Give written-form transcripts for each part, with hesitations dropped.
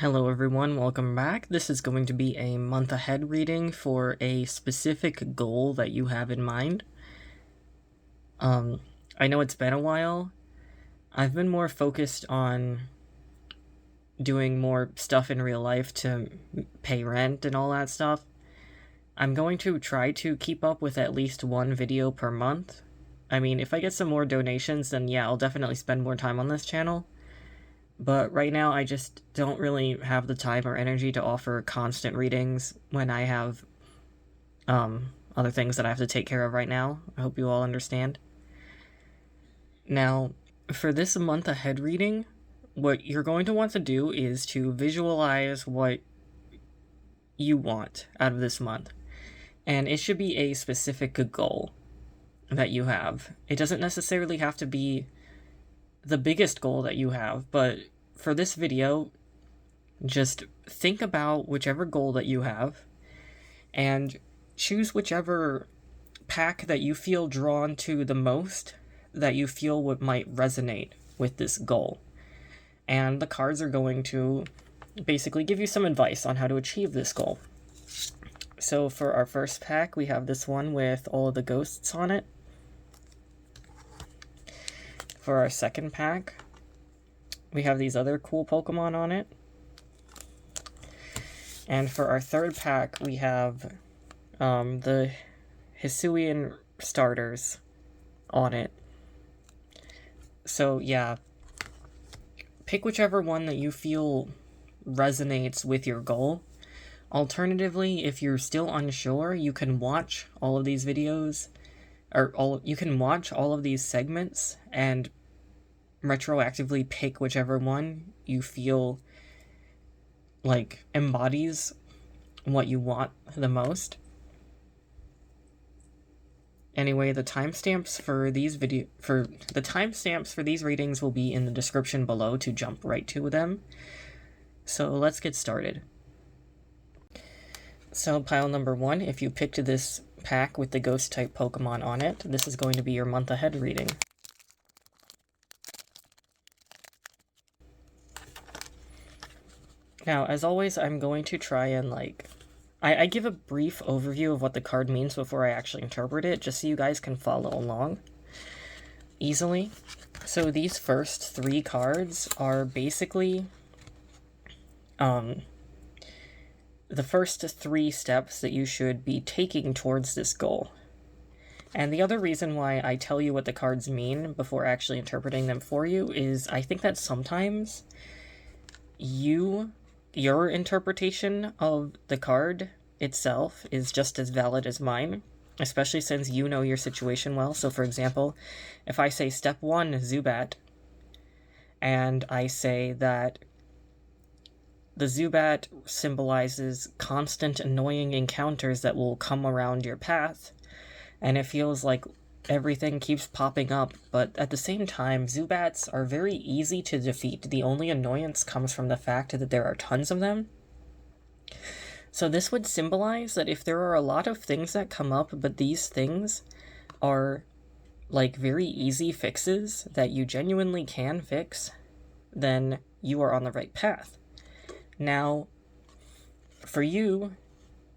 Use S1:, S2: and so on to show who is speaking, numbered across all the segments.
S1: Hello everyone, welcome back. This is going to be a month ahead reading for a specific goal that you have in mind. I know it's been a while. I've been more focused on doing more stuff in real life to pay rent and all that stuff. I'm going to try to keep up with at least one video per month. I mean, if I get some more donations, then yeah, I'll definitely spend more time on this channel. But right now, I just don't really have the time or energy to offer constant readings when I have other things that I have to take care of right now. I hope you all understand. Now, for this month ahead reading, what you're going to want to do is to visualize what you want out of this month. And it should be a specific goal that you have. It doesn't necessarily have to be the biggest goal that you have, but for this video, just think about whichever goal that you have and choose whichever pack that you feel drawn to the most, that you feel what might resonate with this goal. And the cards are going to basically give you some advice on how to achieve this goal. So for our first pack, we have this one with all of the ghosts on it. For our second pack, we have these other cool Pokemon on it. And for our third pack, we have the Hisuian starters on it. So yeah, pick whichever one that you feel resonates with your goal. Alternatively, if you're still unsure, you can watch all of these videos, you can watch all of these segments and retroactively pick whichever one you feel like embodies what you want the most. Anyway, the timestamps for these readings will be in the description below to jump right to them. So let's get started. So pile number 1, if you picked this pack with the ghost type Pokemon on it, this is going to be your month ahead reading. Now, as always, I'm going to try and I give a brief overview of what the card means before I actually interpret it, just so you guys can follow along easily. So these first 3 cards are basically the first 3 steps that you should be taking towards this goal. And the other reason why I tell you what the cards mean before actually interpreting them for you is I think that sometimes your interpretation of the card itself is just as valid as mine, especially since you know your situation well. So for example, if I say step 1, Zubat, and I say that the Zubat symbolizes constant annoying encounters that will come around your path, and it feels like everything keeps popping up, but at the same time, Zubats are very easy to defeat. The only annoyance comes from the fact that there are tons of them. So this would symbolize that if there are a lot of things that come up, but these things are like very easy fixes that you genuinely can fix, then you are on the right path. Now, for you,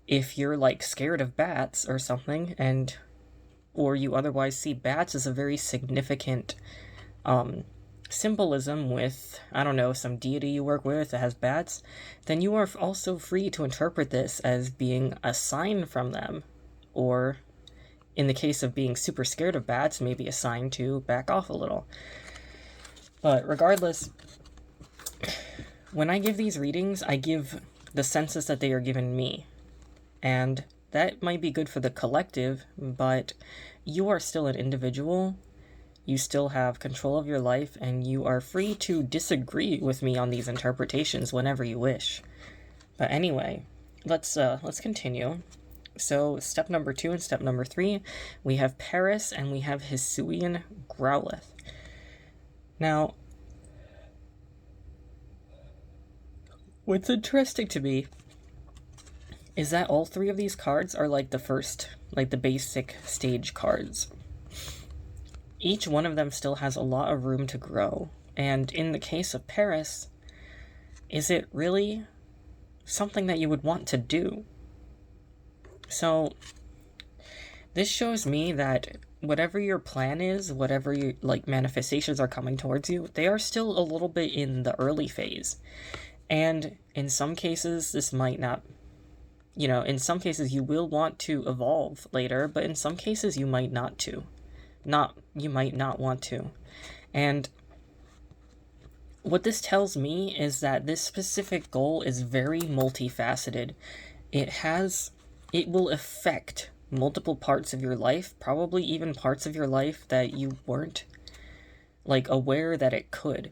S1: if you're like scared of bats or something, or you otherwise see bats as a very significant symbolism with, I don't know, some deity you work with that has bats, then you are also free to interpret this as being a sign from them, or in the case of being super scared of bats, maybe a sign to back off a little. But regardless, when I give these readings, I give the senses that they are given me, and that might be good for the collective, but you are still an individual. You still have control of your life, and you are free to disagree with me on these interpretations whenever you wish. But anyway, let's continue. So step number 2 and step number 3, we have Paris and we have Hisuian Growlithe. Now, what's interesting to me is that all 3 of these cards are like the basic stage cards. Each one of them still has a lot of room to grow, and in the case of Paris, is it really something that you would want to do? So this shows me that whatever your plan is, whatever your manifestations are coming towards you, they are still a little bit in the early phase. And in some cases, this might not, in some cases you will want to evolve later, but in some cases you might not want to. And what this tells me is that this specific goal is very multifaceted. It will affect multiple parts of your life, probably even parts of your life that you weren't aware that it could.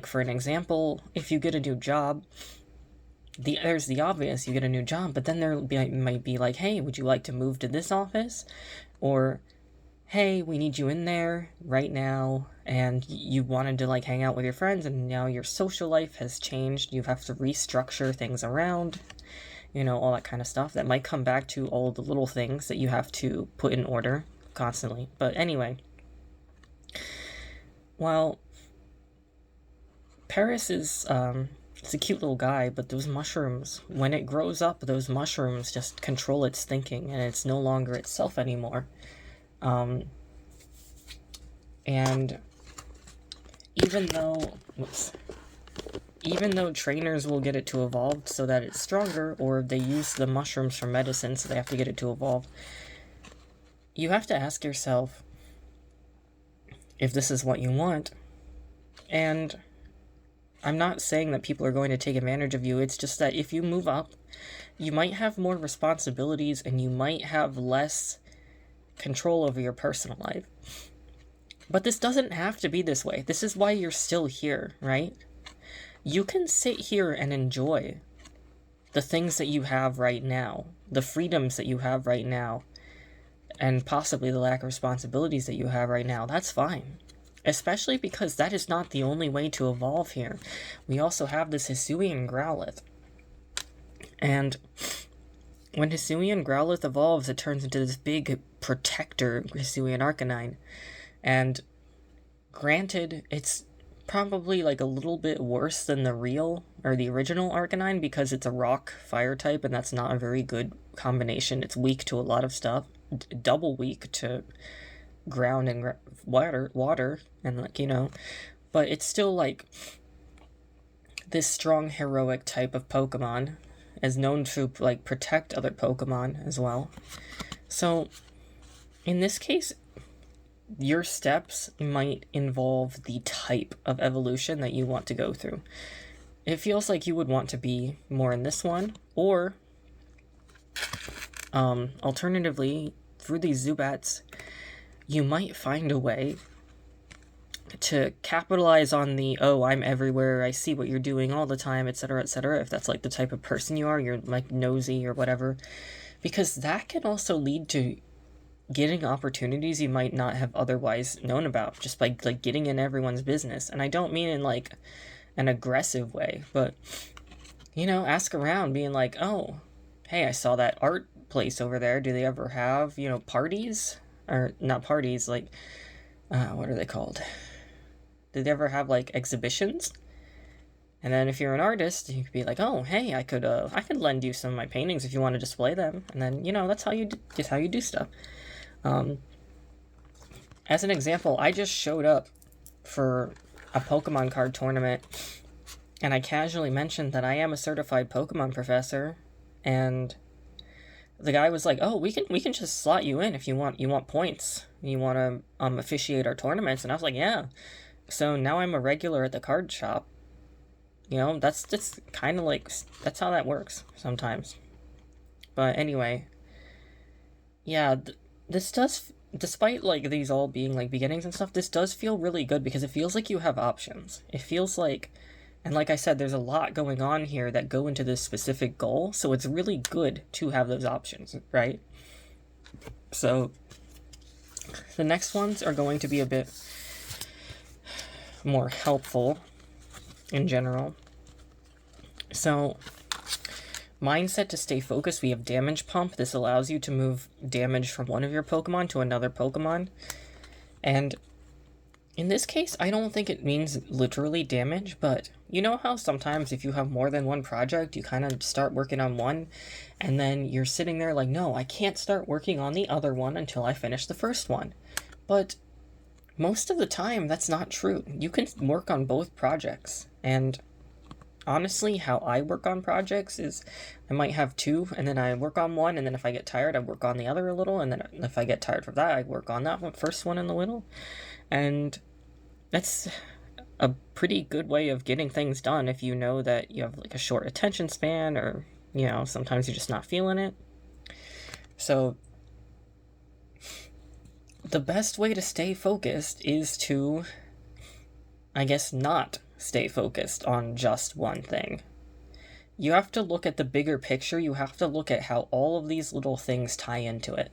S1: For an example, if you get a new job, there's the obvious, you get a new job, but then might be hey, would you like to move to this office? Or, hey, we need you in there right now, and you wanted to hang out with your friends, and now your social life has changed, you have to restructure things around, all that kind of stuff. That might come back to all the little things that you have to put in order constantly. But anyway, well, Paris is, it's a cute little guy, but those mushrooms, when it grows up, those mushrooms just control its thinking, and it's no longer itself anymore. And even though trainers will get it to evolve so that it's stronger, or they use the mushrooms for medicine, so they have to get it to evolve, you have to ask yourself if this is what you want. And I'm not saying that people are going to take advantage of you, it's just that if you move up, you might have more responsibilities, and you might have less control over your personal life. But this doesn't have to be this way. This is why you're still here, right? You can sit here and enjoy the things that you have right now, the freedoms that you have right now, and possibly the lack of responsibilities that you have right now. That's fine. Especially because that is not the only way to evolve here. We also have this Hisuian Growlithe. And when Hisuian Growlithe evolves, it turns into this big protector Hisuian Arcanine. And granted, it's probably a little bit worse than the original Arcanine, because it's a rock fire type, and that's not a very good combination. It's weak to a lot of stuff, double weak to ground and water, and but it's still this strong heroic type of Pokemon, is known to protect other Pokemon as well. So in this case, your steps might involve the type of evolution that you want to go through. It feels like you would want to be more in this one, or alternatively, through these Zubats, you might find a way to capitalize on the, oh, I'm everywhere, I see what you're doing all the time, etc., etc., if that's the type of person you are, you're nosy or whatever, because that can also lead to getting opportunities you might not have otherwise known about, just by getting in everyone's business. And I don't mean in an aggressive way, but ask around, being oh, hey, I saw that art place over there, do they ever have parties? Or not parties, what are they called? Did they ever have exhibitions? And then if you're an artist, you could be oh, hey, I could lend you some of my paintings if you want to display them. And then that's how you do stuff. As an example, I just showed up for a Pokemon card tournament, and I casually mentioned that I am a certified Pokemon professor, and the guy was oh, we can just slot you in if you want points. You want to officiate our tournaments. And I was yeah. So now I'm a regular at the card shop. That's just kind of that's how that works sometimes. But anyway, yeah, this does, despite these all being beginnings and stuff, this does feel really good, because it feels you have options. It feels and I said, there's a lot going on here that go into this specific goal, so it's really good to have those options, right? So the next ones are going to be a bit more helpful in general. So mindset to stay focused, we have damage pump. This allows you to move damage from one of your Pokemon to another Pokemon. And In this case, I don't think it means literally damage, but you know how sometimes if you have more than one project, you kind of start working on one, and then you're sitting there like, no, I can't start working on the other one until I finish the first one. But most of the time, that's not true. You can work on both projects, and honestly, how I work on projects is I might have two, and then I work on one, and then if I get tired, I work on the other a little, and then if I get tired from that, I work on that one, first one in the little. And that's a pretty good way of getting things done if you know that you have like a short attention span, or, you know, sometimes you're just not feeling it. So the best way to stay focused is to, I guess, not stay focused on just one thing. You have to look at the bigger picture. You have to look at how all of these little things tie into it.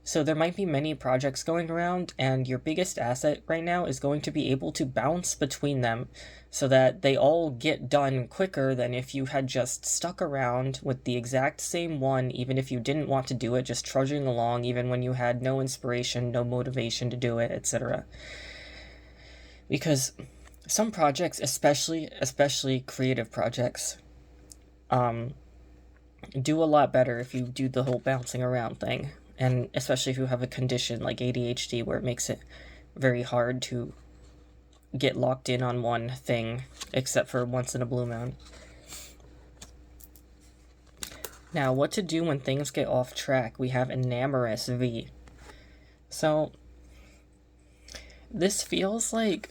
S1: So there might be many projects going around, and your biggest asset right now is going to be able to bounce between them so that they all get done quicker than if you had just stuck around with the exact same one, even if you didn't want to do it, just trudging along, even when you had no inspiration, no motivation to do it, etc. Because some projects, especially creative projects, do a lot better if you do the whole bouncing around thing. And especially if you have a condition like ADHD where it makes it very hard to get locked in on one thing, except for once in a blue moon. Now, what to do when things get off track? We have Enamorous V. So, this feels like...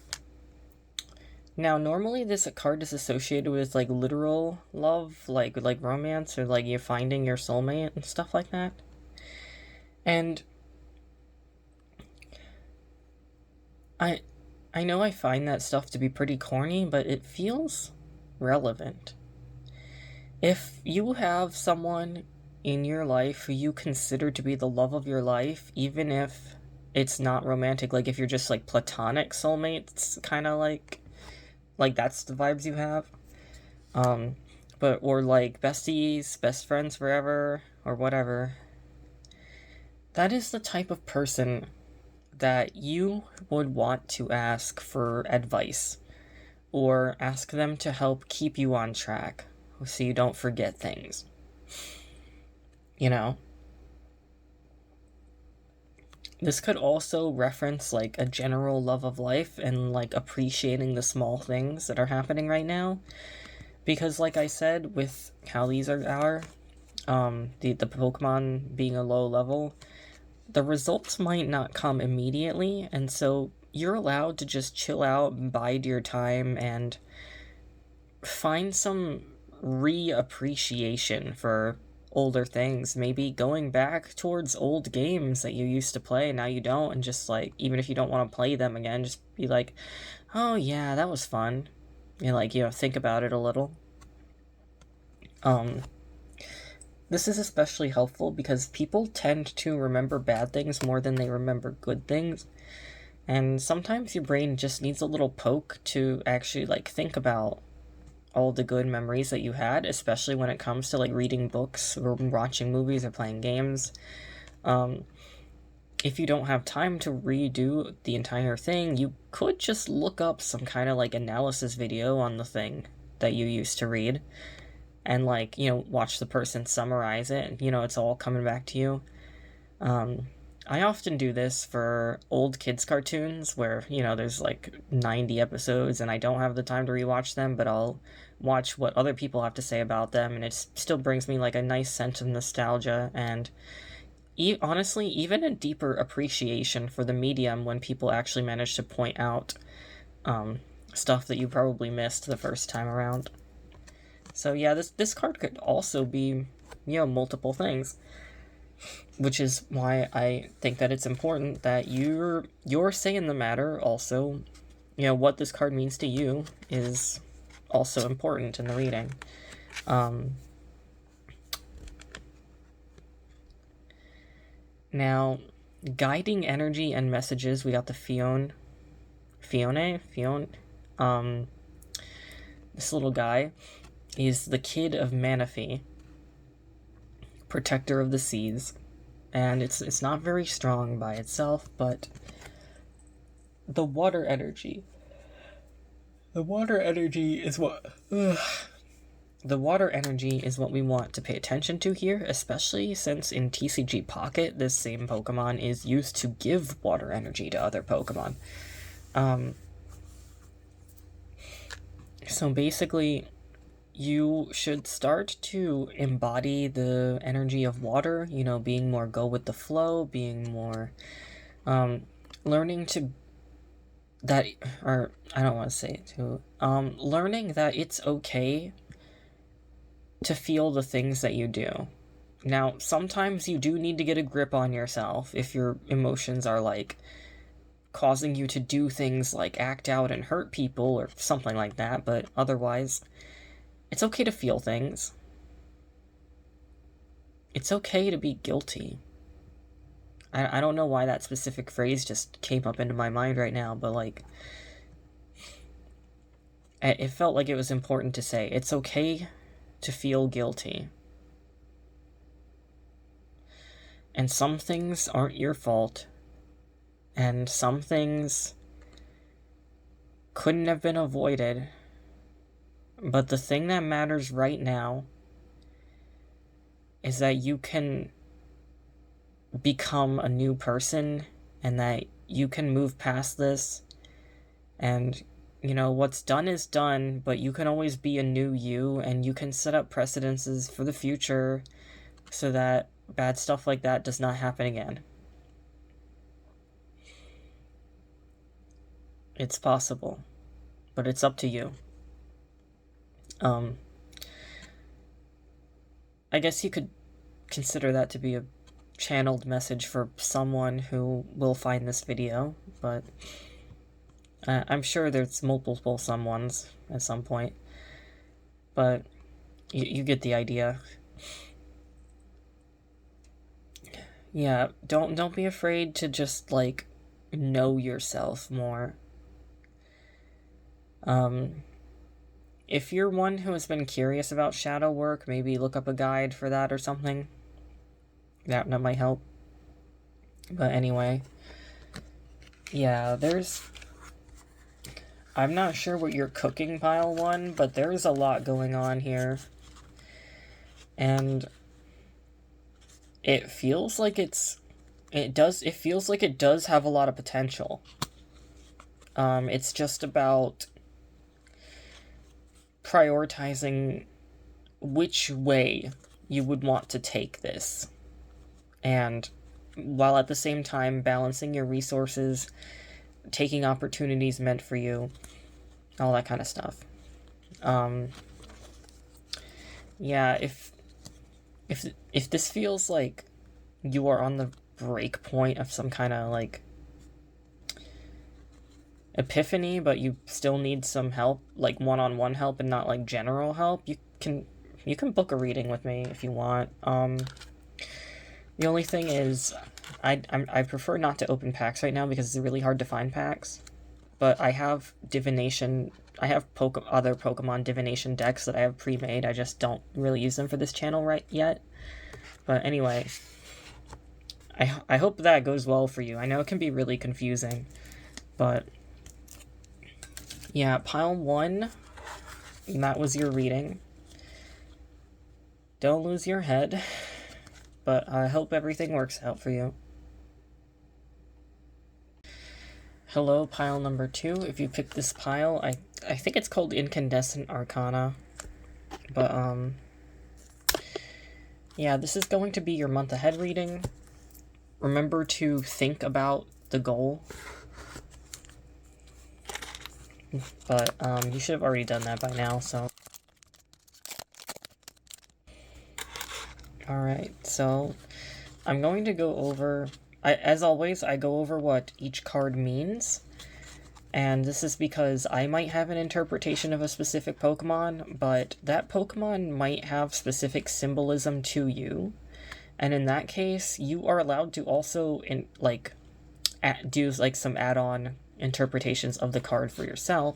S1: Now, normally this card is associated with, like, literal love, like romance, or, like, you finding your soulmate and stuff like that. And I know I find that stuff to be pretty corny, but it feels relevant. If you have someone in your life who you consider to be the love of your life, even if it's not romantic, like if you're just like platonic soulmates, kind of like that's the vibes you have, but or like besties, best friends forever, or whatever. That is the type of person that you would want to ask for advice, or ask them to help keep you on track so you don't forget things. You know? This could also reference like a general love of life and like appreciating the small things that are happening right now. Because like I said, with how these are the Pokemon being a low level, the results might not come immediately, and so you're allowed to just chill out and bide your time and find some reappreciation for older things. Maybe going back towards old games that you used to play, now you don't, and just like, even if you don't want to play them again, just be like, oh yeah, that was fun. And like, you know, think about it a little. This is especially helpful because people tend to remember bad things more than they remember good things. And sometimes your brain just needs a little poke to actually like think about all the good memories that you had, especially when it comes to like reading books or watching movies or playing games. If you don't have time to redo the entire thing, you could just look up some kind of like analysis video on the thing that you used to read, and like, you know, watch the person summarize it, and, you know, it's all coming back to you. I often do this for old kids cartoons where, you know, there's like 90 episodes and I don't have the time to rewatch them, but I'll watch what other people have to say about them, and it still brings me like a nice sense of nostalgia and honestly even a deeper appreciation for the medium when people actually manage to point out stuff that you probably missed the first time around. So yeah, this card could also be, you know, multiple things, which is why I think that it's important that your say in the matter also, you know, what this card means to you is also important in the reading. Now, guiding energy and messages, we got the Fione. This little guy. He's the kid of Manaphy, protector of the seas, and it's not very strong by itself, but the water energy. The water energy is what... The water energy is what we want to pay attention to here, especially since in TCG Pocket, this same Pokemon is used to give water energy to other Pokemon. So basically, you should start to embody the energy of water, you know, being more go with the flow, being more, learning to, that, or I don't want to say it too, learning that it's okay to feel the things that you do. Now, sometimes you do need to get a grip on yourself if your emotions are, like, causing you to do things like act out and hurt people or something like that, but otherwise, it's okay to feel things. It's okay to be guilty. I don't know why that specific phrase just came up into my mind right now, but, like, it felt like it was important to say. It's okay to feel guilty. And some things aren't your fault. And some things couldn't have been avoided. But the thing that matters right now is that you can become a new person and that you can move past this. And, you know, what's done is done, but you can always be a new you, and you can set up precedences for the future so that bad stuff like that does not happen again. It's possible, but it's up to you. I guess you could consider that to be a channeled message for someone who will find this video, but I'm sure there's multiple someones at some point, but you get the idea. Yeah, don't be afraid to just, like, know yourself more. If you're one who has been curious about shadow work, maybe look up a guide for that or something. That might help. But anyway, yeah, I'm not sure what your cooking pile one, but there's a lot going on here. And it feels like it feels like it does have a lot of potential. It's just about prioritizing which way you would want to take this, and while at the same time balancing your resources, taking opportunities meant for you, all that kind of stuff. Yeah, if this feels like you are on the break point of some kind of, like, epiphany, but you still need some help, like one-on-one help and not, like, general help, you can book a reading with me if you want. The only thing is, I prefer not to open packs right now because it's really hard to find packs, but I have divination, I have other Pokemon divination decks that I have pre-made. I just don't really use them for this channel right yet. But anyway, I hope that goes well for you. I know it can be really confusing, but yeah, pile 1, that was your reading. Don't lose your head, but I hope everything works out for you. Hello, pile number 2. If you pick this pile, I think it's called Incandescent Arcana, but yeah, this is going to be your month ahead reading. Remember to think about the goal. But you should have already done that by now, so. Alright, so I'm going to go over, as always, I go over what each card means. And this is because I might have an interpretation of a specific Pokemon, but that Pokemon might have specific symbolism to you. And in that case, you are allowed to also do like some add-on interpretations of the card for yourself.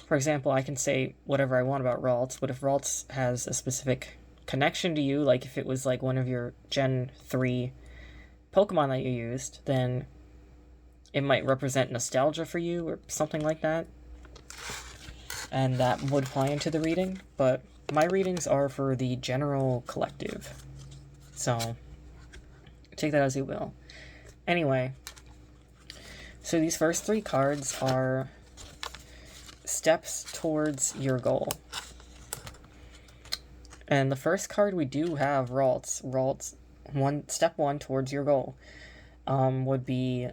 S1: For example, I can say whatever I want about Ralts, but if Ralts has a specific connection to you, like if it was like one of your Gen 3 Pokemon that you used, then it might represent nostalgia for you or something like that. And that would play into the reading, but my readings are for the general collective. So, take that as you will. Anyway, so these first 3 cards are steps towards your goal. And the first card we do have Ralts. Step 1 towards your goal would be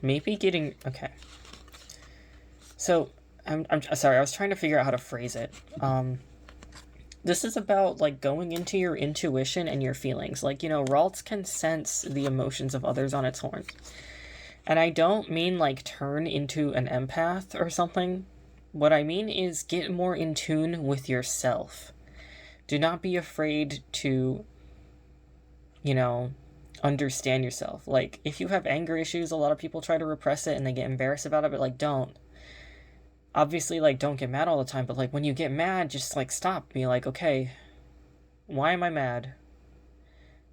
S1: maybe getting... Okay. So, I'm sorry, I was trying to figure out how to phrase it. This is about, like, going into your intuition and your feelings. Like, you know, Ralts can sense the emotions of others on its horn. And I don't mean, like, turn into an empath or something. What I mean is get more in tune with yourself. Do not be afraid to, you know, understand yourself. Like, if you have anger issues, a lot of people try to repress it and they get embarrassed about it, but, like, don't. Obviously, like, don't get mad all the time, but, like, when you get mad, just, like, stop. Be like, okay, why am I mad?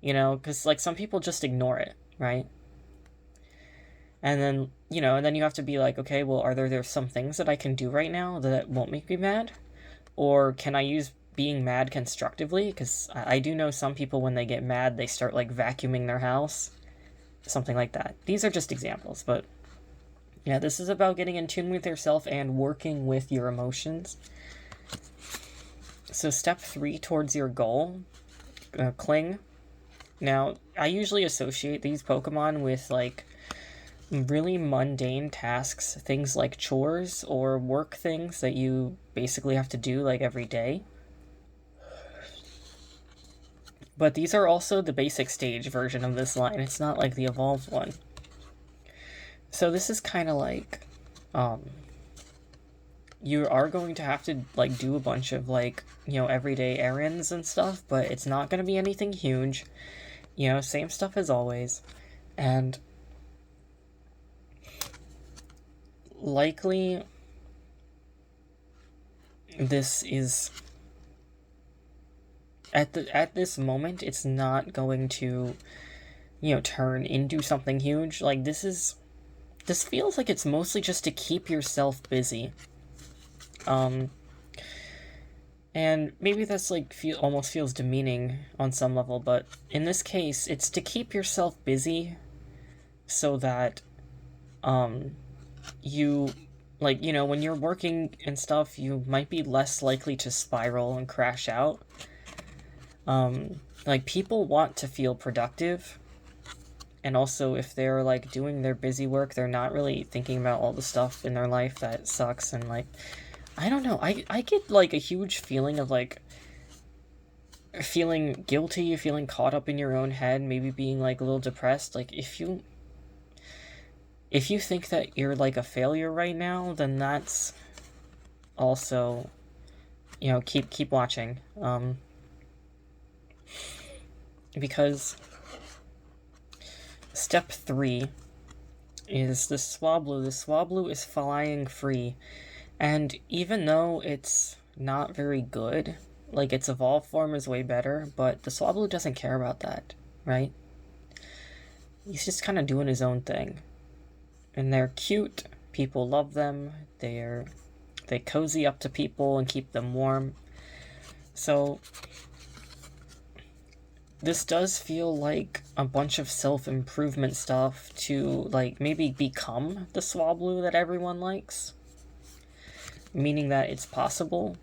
S1: You know, because, like, some people just ignore it, right? And then, you know, and then you have to be like, okay, well, are there some things that I can do right now that won't make me mad? Or can I use being mad constructively? Because I do know some people, when they get mad, they start, like, vacuuming their house. Something like that. These are just examples, but... yeah, this is about getting in tune with yourself and working with your emotions. So step 3 towards your goal, Cling. Now, I usually associate these Pokemon with, like, really mundane tasks, things like chores or work things that you basically have to do, like, every day. But these are also the basic stage version of this line. It's not like the evolved one. So this is kind of like, you are going to have to, like, do a bunch of, like, you know, everyday errands and stuff, but it's not going to be anything huge. You know, same stuff as always. And likely this is, at this moment, it's not going to, you know, turn into something huge. Like, this feels like it's mostly just to keep yourself busy. And maybe that's, like, almost feels demeaning on some level, but in this case, it's to keep yourself busy so that, you, like, you know, when you're working and stuff, you might be less likely to spiral and crash out. Like, people want to feel productive. And also, if they're, like, doing their busy work, they're not really thinking about all the stuff in their life that sucks. And, like, I don't know. I get, like, a huge feeling of, like, feeling guilty, feeling caught up in your own head, maybe being, like, a little depressed. Like, if you think that you're, like, a failure right now, then that's also, you know, keep watching. Because step 3 is the Swablu. The Swablu is flying free. And even though it's not very good, like, its evolved form is way better, but the Swablu doesn't care about that, right? He's just kind of doing his own thing. And they're cute. People love them. They cozy up to people and keep them warm. So this does feel like a bunch of self-improvement stuff to, like, maybe become the Swablu that everyone likes. Meaning that it's possible.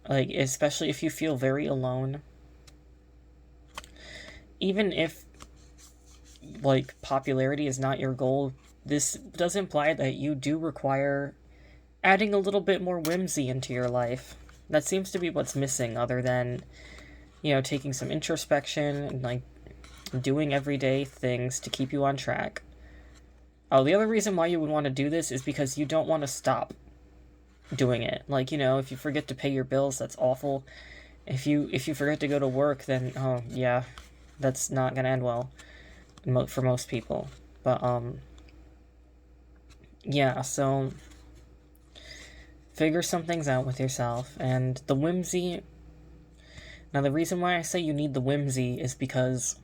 S1: Like, especially if you feel very alone. Even if, like, popularity is not your goal, this does imply that you do require adding a little bit more whimsy into your life. That seems to be what's missing, other than, you know, taking some introspection and, like, doing everyday things to keep you on track. Oh, the other reason why you would want to do this is because you don't want to stop doing it. Like, you know, if you forget to pay your bills, that's awful. If you forget to go to work, then, oh, yeah, that's not gonna end well for most people. But, yeah, so figure some things out with yourself. And the whimsy... Now, the reason why I say you need the whimsy is because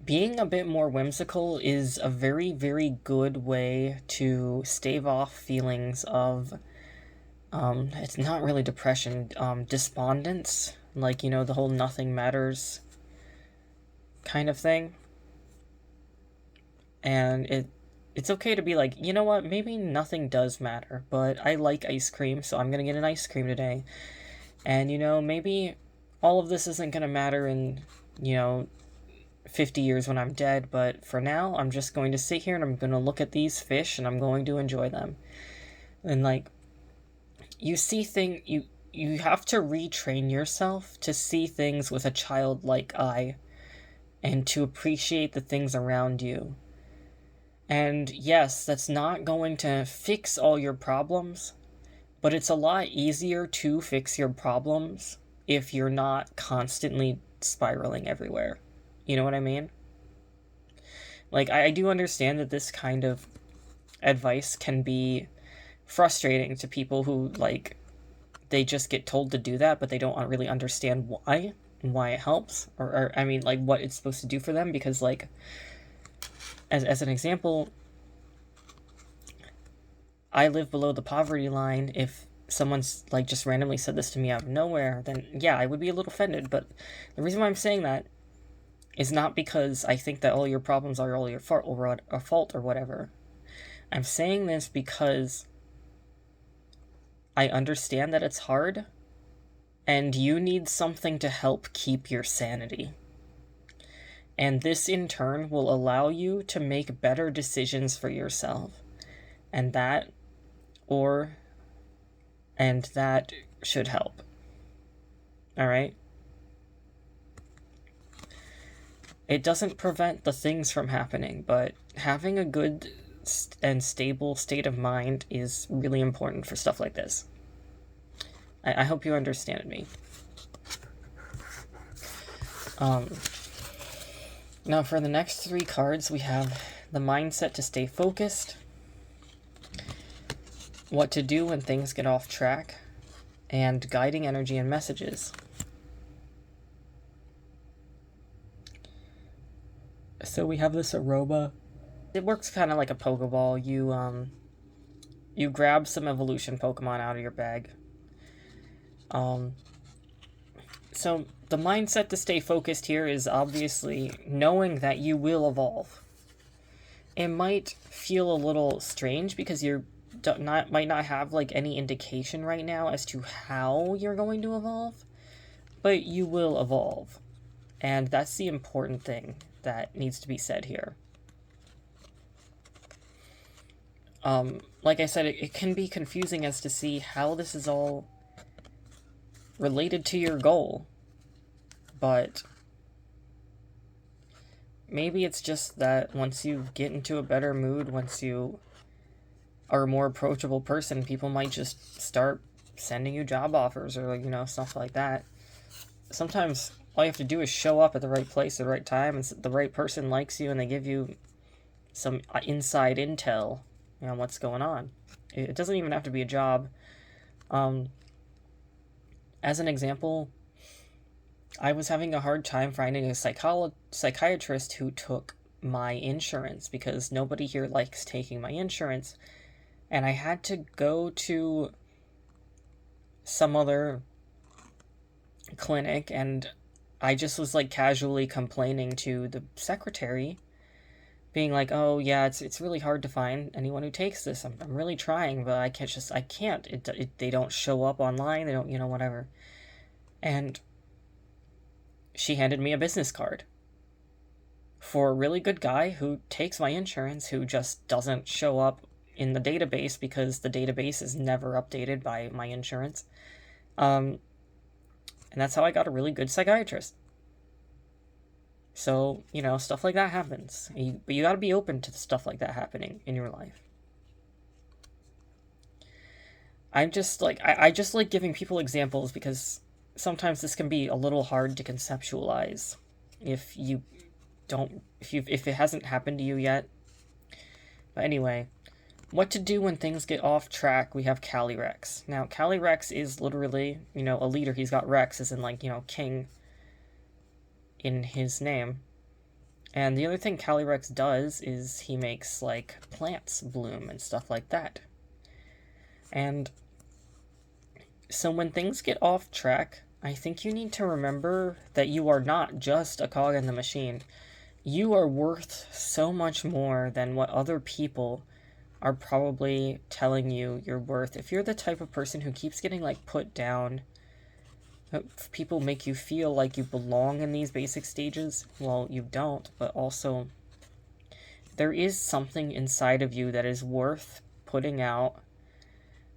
S1: being a bit more whimsical is a very, very good way to stave off feelings of, it's not really depression, despondence, like, the whole nothing matters kind of thing. And it's okay to be like, you know what, maybe nothing does matter, but I like ice cream, so I'm gonna get an ice cream today. And, maybe all of this isn't gonna matter in, 50 years when I'm dead, but for now, I'm just going to sit here and I'm going to look at these fish and I'm going to enjoy them. And, like, you have to retrain yourself to see things with a childlike eye and to appreciate the things around you. And yes, that's not going to fix all your problems, but it's a lot easier to fix your problems if you're not constantly spiraling everywhere. You know what I mean? Like, I do understand that this kind of advice can be frustrating to people who, like, they just get told to do that, but they don't really understand why it helps, or I mean, like, what it's supposed to do for them, because, like, as an example, I live below the poverty line. If someone's, like, just randomly said this to me out of nowhere, then, yeah, I would be a little offended, but the reason why I'm saying that is not because I think that all your problems are all your fault or whatever. I'm saying this because I understand that it's hard, and you need something to help keep your sanity. And this, in turn, will allow you to make better decisions for yourself. And that should help. Alright? It doesn't prevent the things from happening, but having a good and stable state of mind is really important for stuff like this. I hope you understand me. Now for the next 3 cards, we have the mindset to stay focused, what to do when things get off track, and guiding energy and messages. So we have this aroma. It works kind of like a Pokeball. You grab some evolution Pokemon out of your bag. So the mindset to stay focused here is obviously knowing that you will evolve. It might feel a little strange because you might not have, like, any indication right now as to how you're going to evolve, but you will evolve. And that's the important thing that needs to be said here. Like I said, it can be confusing as to see how this is all related to your goal, but maybe it's just that once you get into a better mood, once you are a more approachable person, people might just start sending you job offers or, like, stuff like that. Sometimes all you have to do is show up at the right place at the right time, and the right person likes you, and they give you some inside intel on what's going on. It doesn't even have to be a job. As an example, I was having a hard time finding a psychiatrist who took my insurance because nobody here likes taking my insurance, and I had to go to some other clinic, and I just was, like, casually complaining to the secretary, being like, oh yeah, it's really hard to find anyone who takes this. I'm really trying, but I can't. They don't show up online. They don't, whatever. And she handed me a business card for a really good guy who takes my insurance, who just doesn't show up in the database because the database is never updated by my insurance. And that's how I got a really good psychiatrist. So, stuff like that happens. But you gotta be open to stuff like that happening in your life. I just like giving people examples because sometimes this can be a little hard to conceptualize if it hasn't happened to you yet. But anyway, what to do when things get off track, we have Calyrex. Now, Calyrex is literally, a leader. He's got Rex as in, like, king in his name. And the other thing Calyrex does is he makes, like, plants bloom and stuff like that. And so when things get off track, I think you need to remember that you are not just a cog in the machine. You are worth so much more than what other people are probably telling you you're worth. If you're the type of person who keeps getting, like, put down, if people make you feel like you belong in these basic stages, well, you don't, but also there is something inside of you that is worth putting out,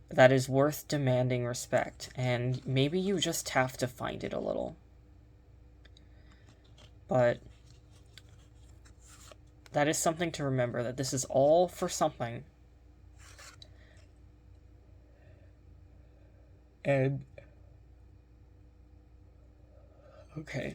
S1: that is worth demanding respect, and maybe you just have to find it a little. But that is something to remember, that this is all for something. And okay.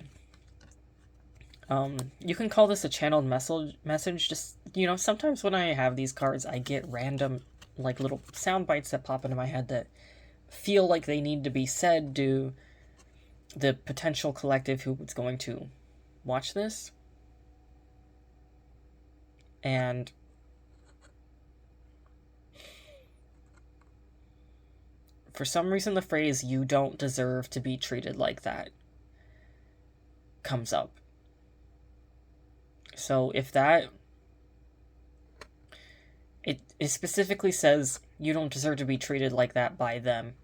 S1: You can call this a channeled message. Just, sometimes when I have these cards, I get random, like, little sound bites that pop into my head that feel like they need to be said to the potential collective who is going to watch this. And for some reason, the phrase, "you don't deserve to be treated like that," comes up. So if that, it specifically says you don't deserve to be treated like that by them.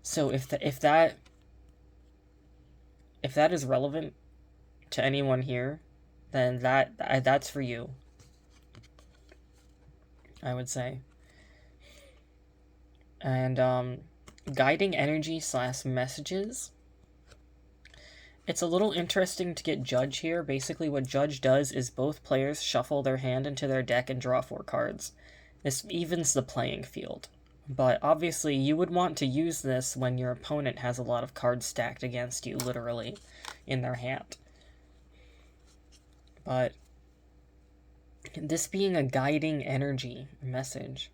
S1: So if that is relevant to anyone here, then that's for you, I would say. And guiding energy / messages. It's a little interesting to get Judge here. Basically, what Judge does is both players shuffle their hand into their deck and draw 4 cards. This evens the playing field. But obviously, you would want to use this when your opponent has a lot of cards stacked against you, literally, in their hand. But this being a guiding energy message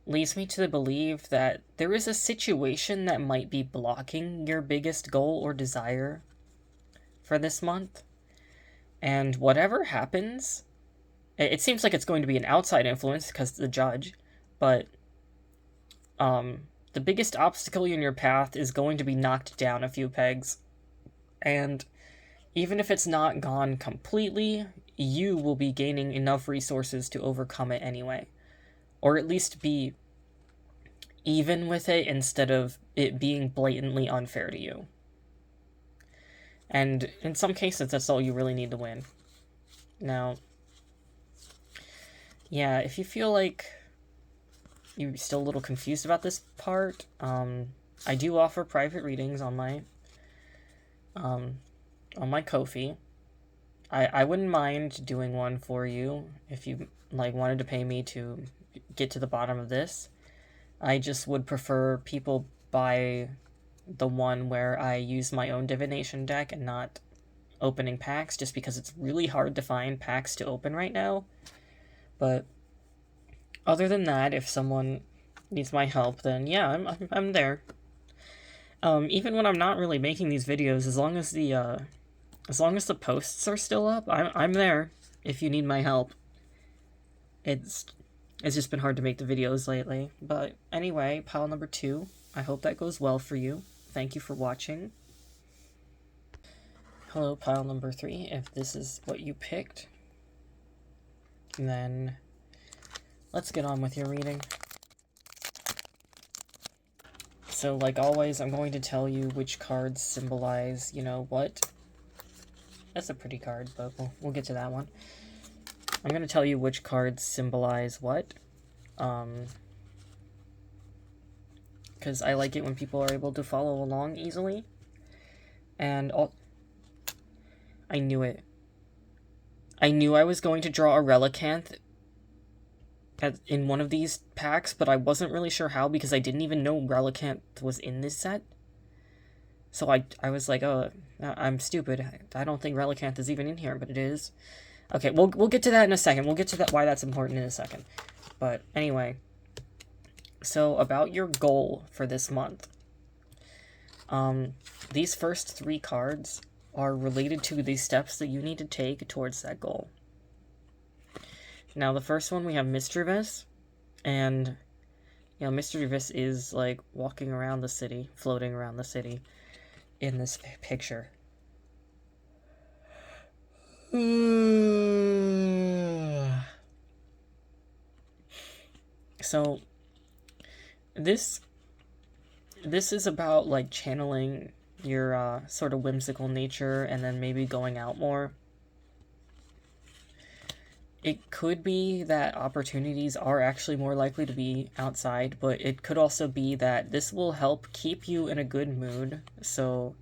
S1: leads me to believe that there is a situation that might be blocking your biggest goal or desire for this month. And whatever happens, it seems like it's going to be an outside influence because the Judge, but the biggest obstacle in your path is going to be knocked down a few pegs. And even if it's not gone completely, you will be gaining enough resources to overcome it anyway. Or at least be even with it instead of it being blatantly unfair to you. And in some cases, that's all you really need to win. Now, yeah, if you feel like you're still a little confused about this part, I do offer private readings on my Ko-fi. I wouldn't mind doing one for you if you wanted to pay me to get to the bottom of this. I just would prefer people buy the one where I use my own divination deck and not opening packs, just because it's really hard to find packs to open right now. But other than that, if someone needs my help, then yeah, I'm there. Even when I'm not really making these videos, as long as the posts are still up, I'm there if you need my help. It's just been hard to make the videos lately. But anyway, pile number 2. I hope that goes well for you. Thank you for watching. Hello, pile number 3. If this is what you picked, then let's get on with your reading. So, like always, I'm going to tell you which cards symbolize, what. That's a pretty card, but we'll get to that one. I'm going to tell you which cards symbolize what. Because I like it when people are able to follow along easily. And I knew it. I knew I was going to draw a Relicanth in one of these packs, but I wasn't really sure how, because I didn't even know Relicanth was in this set. So I was like, oh, I'm stupid. I don't think Relicanth is even in here, but it is. Okay, we'll get to that in a second. We'll get to why that's important in a second. But anyway, so about your goal for this month. These first 3 cards are related to the steps that you need to take towards that goal. Now, the first one, we have mischievous, and mischievous is like walking around the city, floating around the city in this picture. So this is about like channeling your sort of whimsical nature and then maybe going out more. It could be that opportunities are actually more likely to be outside, but it could also be that this will help keep you in a good mood so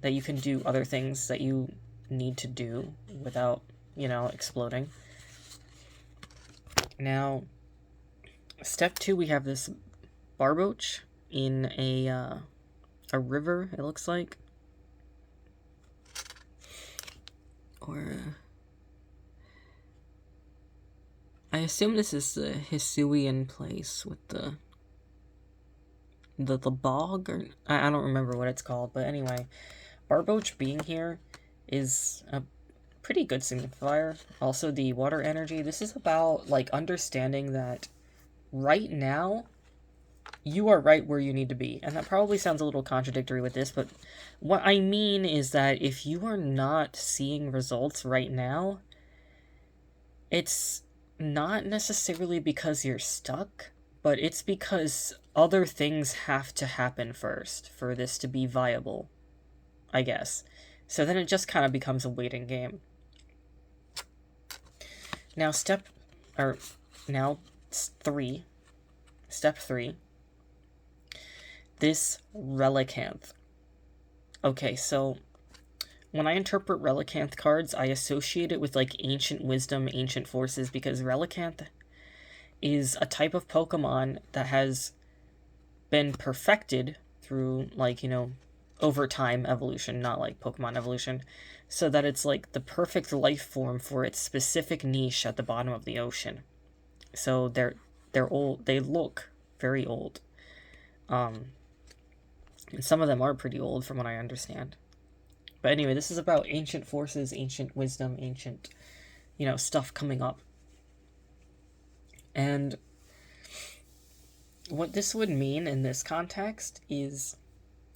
S1: that you can do other things that you need to do without, exploding. Now, step 2, we have this barboach in a river, it looks like. Or I assume this is the Hisuian place with the bog, or I don't remember what it's called, but anyway, barboach being here is a pretty good signifier. Also, the water energy. This is about like understanding that right now you are right where you need to be, and that probably sounds a little contradictory with this, but what I mean is that if you are not seeing results right now, it's not necessarily because you're stuck, but it's because other things have to happen first for this to be viable, I guess. So then it just kind of becomes a waiting game. Now, step 3. Step 3. This relicanth. Okay, so when I interpret relicanth cards, I associate it with like ancient wisdom, ancient forces, because relicanth is a type of Pokemon that has been perfected through over time evolution, not like Pokemon evolution, so that it's like the perfect life form for its specific niche at the bottom of the ocean. So they're old. They look very old. And some of them are pretty old from what I understand. But anyway, this is about ancient forces, ancient wisdom, ancient, stuff coming up. And what this would mean in this context is,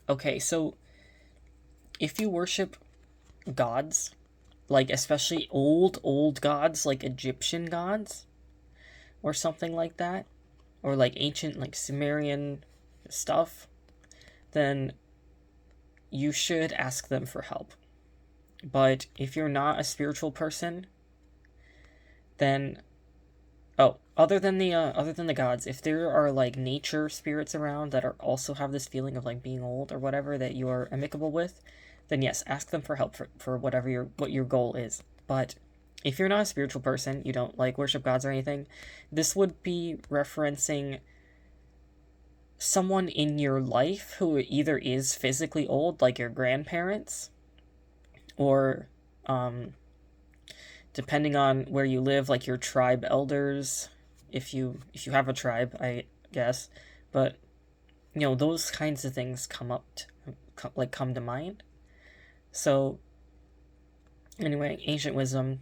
S1: okay, so if you worship gods, like especially old gods, like Egyptian gods, or something like that, or like ancient, like Sumerian stuff, then you should ask them for help. But if you're not a spiritual person, then other than the gods, if there are like nature spirits around that also have this feeling of like being old or whatever that you are amicable with, then yes, ask them for help for what your goal is. But if you're not a spiritual person, you don't like worship gods or anything, this would be referencing someone in your life who either is physically old, like your grandparents, or depending on where you live, like your tribe elders, if you have a tribe, I guess. But those kinds of things come to mind. So anyway, ancient wisdom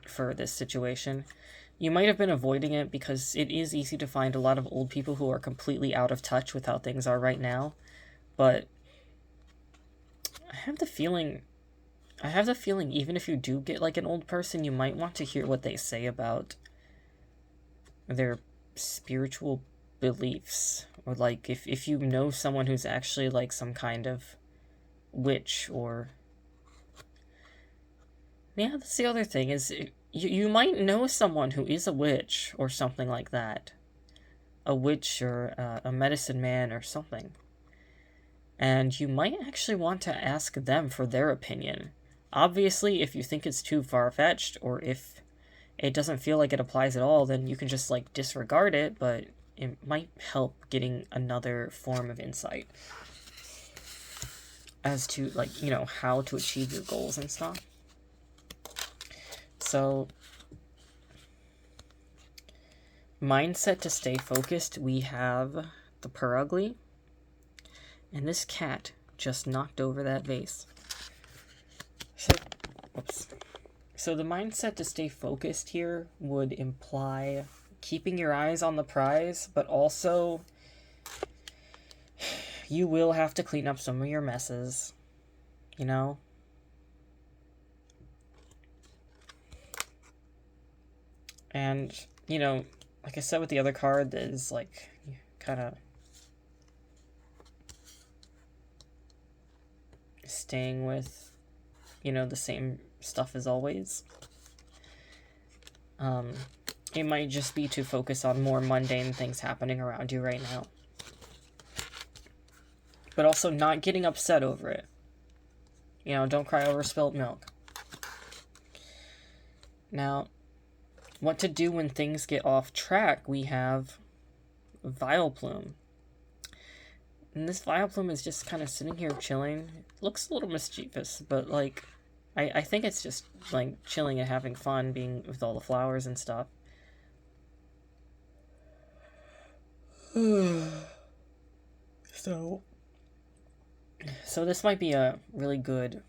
S1: for this situation. You might have been avoiding it because it is easy to find a lot of old people who are completely out of touch with how things are right now. But I have the feeling even if you do get like an old person, you might want to hear what they say about their spiritual beliefs. Or like if you know someone who's actually like some kind of witch, or that's the other thing, is you might know someone who is a witch or something like that. A witch or a medicine man or something. And you might actually want to ask them for their opinion. Obviously, if you think it's too far-fetched, or if it doesn't feel like it applies at all, then you can just like disregard it, but it might help getting another form of insight as to like, how to achieve your goals and stuff. So, mindset to stay focused, we have the Purugly. And this cat just knocked over that vase. So, oops. So the mindset to stay focused here would imply keeping your eyes on the prize, but also you will have to clean up some of your messes, you know? And, you know, like I said with the other card, that is like kind of staying with, you know, the same stuff as always. It might just be to focus on more mundane things happening around you right now. But also not getting upset over it. You know, don't cry over spilt milk. Now, what to do when things get off track, we have Vileplume. And this Vileplume is just kind of sitting here chilling. It looks a little mischievous, but like, I think it's just like chilling and having fun being with all the flowers and stuff. So this might be a really good...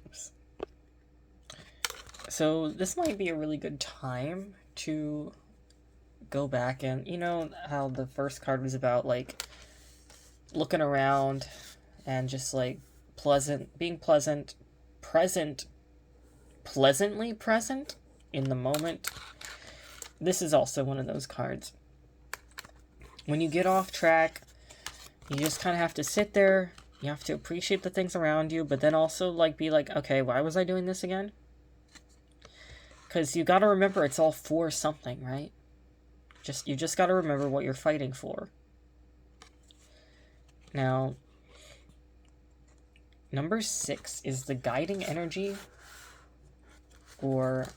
S1: Oops. So this might be a really good time to go back and, you know, how the first card was about, like, looking around and just, like, being pleasantly present in the moment. This is also one of those cards. When you get off track, you just kind of have to sit there. You have to appreciate the things around you, but then also, like, be like, okay, why was I doing this again? Because you got to remember it's all for something, right? You just got to remember what you're fighting for. Now, number 6 is the guiding energy or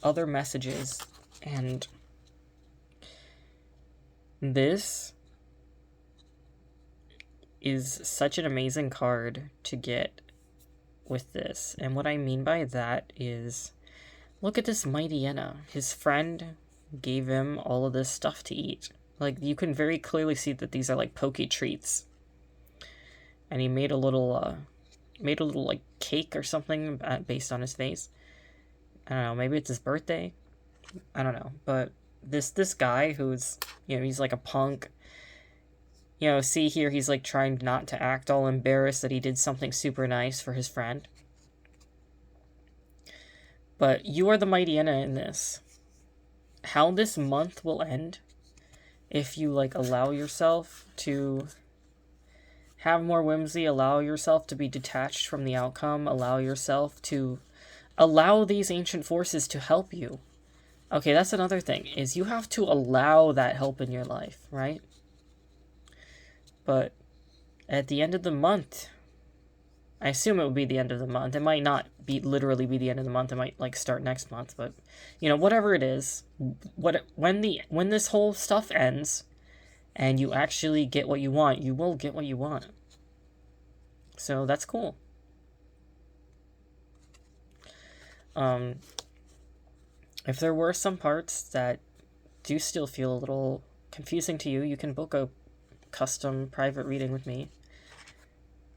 S1: other messages, and this is such an amazing card to get with this. And what I mean by that is, look at this Mightyena. His friend gave him all of this stuff to eat. Like, you can very clearly see that these are like pokey treats. And he made a little like cake or something based on his face. I don't know, maybe it's his birthday. I don't know, but this guy who's, you know, he's like a punk. You know, see here, he's like trying not to act all embarrassed that he did something super nice for his friend. But you are the Mightyena in this. How this month will end, if you, like, allow yourself to have more whimsy, allow yourself to be detached from the outcome, allow yourself to allow these ancient forces to help you. Okay, that's another thing, is you have to allow that help in your life, right? But at the end of the month, I assume it would be the end of the month. It might not be literally be the end of the month. It might like start next month, but you know, whatever it is, when this whole stuff ends and you actually get what you want, you will get what you want. So that's cool. If there were some parts that do still feel a little confusing to you, you can book a custom private reading with me.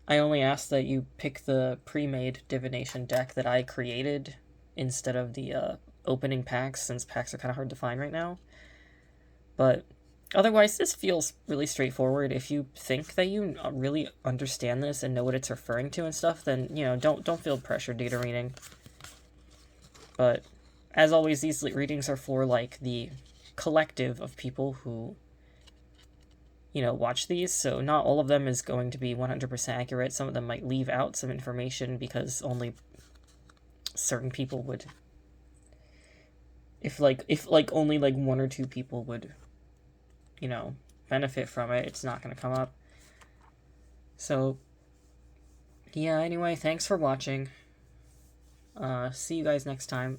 S1: I only ask that you pick the pre-made divination deck that I created instead of the opening packs, since packs are kind of hard to find right now. But otherwise, this feels really straightforward. If you think that you really understand this and know what it's referring to and stuff, then, you know, don't feel pressured to get a reading. But as always, these readings are for, like, the collective of people who, you know, watch these, so not all of them is going to be 100% accurate. Some of them might leave out some information because only certain people would, if only like 1 or 2 people would, you know, benefit from it, it's not going to come up. So yeah, anyway, thanks for watching. See you guys next time.